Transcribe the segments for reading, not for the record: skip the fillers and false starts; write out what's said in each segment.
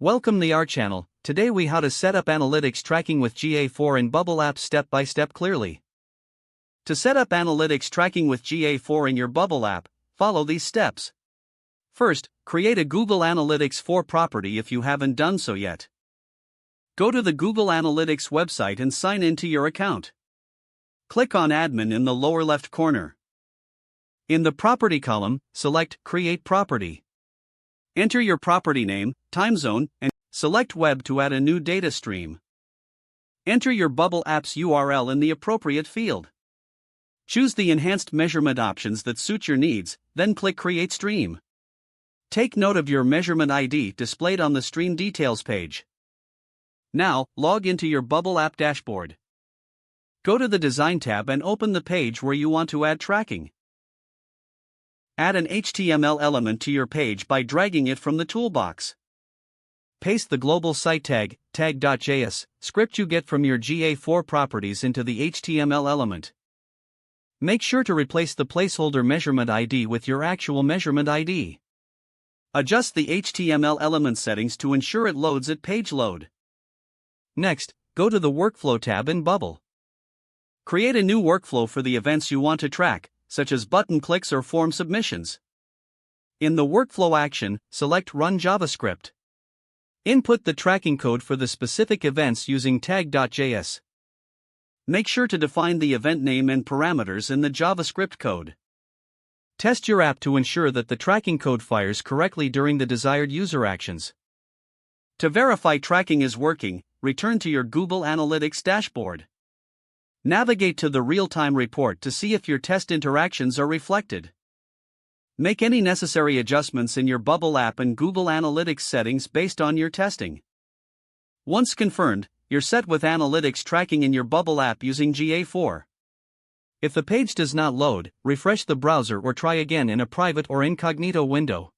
Welcome to our channel. Today we how to set up analytics tracking with GA4 in Bubble app step by step clearly. To set up analytics tracking with GA4 in your Bubble app, follow these steps. First, create a Google Analytics 4 property if you haven't done so yet. Go to the Google Analytics website and sign in to your account. Click on Admin in the lower left corner. In the Property column, select Create Property. Enter your property name, time zone, and select Web to add a new data stream. Enter your Bubble app's URL in the appropriate field. Choose the enhanced measurement options that suit your needs, then click Create Stream. Take note of your measurement ID displayed on the Stream Details page. Now, log into your Bubble app dashboard. Go to the Design tab and open the page where you want to add tracking. Add an HTML element to your page by dragging it from the toolbox. Paste the global site tag, tag.js, script you get from your GA4 properties into the HTML element. Make sure to replace the placeholder measurement ID with your actual measurement ID. Adjust the HTML element settings to ensure it loads at page load. Next, go to the Workflow tab in Bubble. Create a new workflow for the events you want to track, such as button clicks or form submissions. In the workflow action, select Run JavaScript. Input the tracking code for the specific events using tag.js. Make sure to define the event name and parameters in the JavaScript code. Test your app to ensure that the tracking code fires correctly during the desired user actions. To verify tracking is working, return to your Google Analytics dashboard. Navigate to the real-time report to see if your test interactions are reflected. Make any necessary adjustments in your Bubble app and Google Analytics settings based on your testing. Once confirmed, you're set with analytics tracking in your Bubble app using GA4. If the page does not load, refresh the browser or try again in a private or incognito window.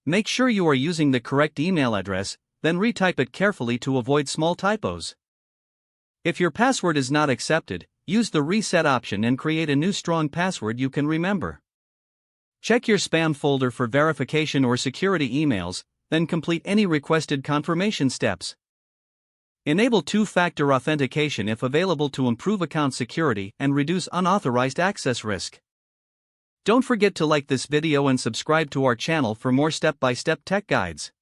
Make sure you are using the correct email address, then retype it carefully to avoid small typos. If your password is not accepted, use the reset option and create a new strong password you can remember. Check your spam folder for verification or security emails, then complete any requested confirmation steps. Enable two-factor authentication if available to improve account security and reduce unauthorized access risk. Don't forget to like this video and subscribe to our channel for more step-by-step tech guides.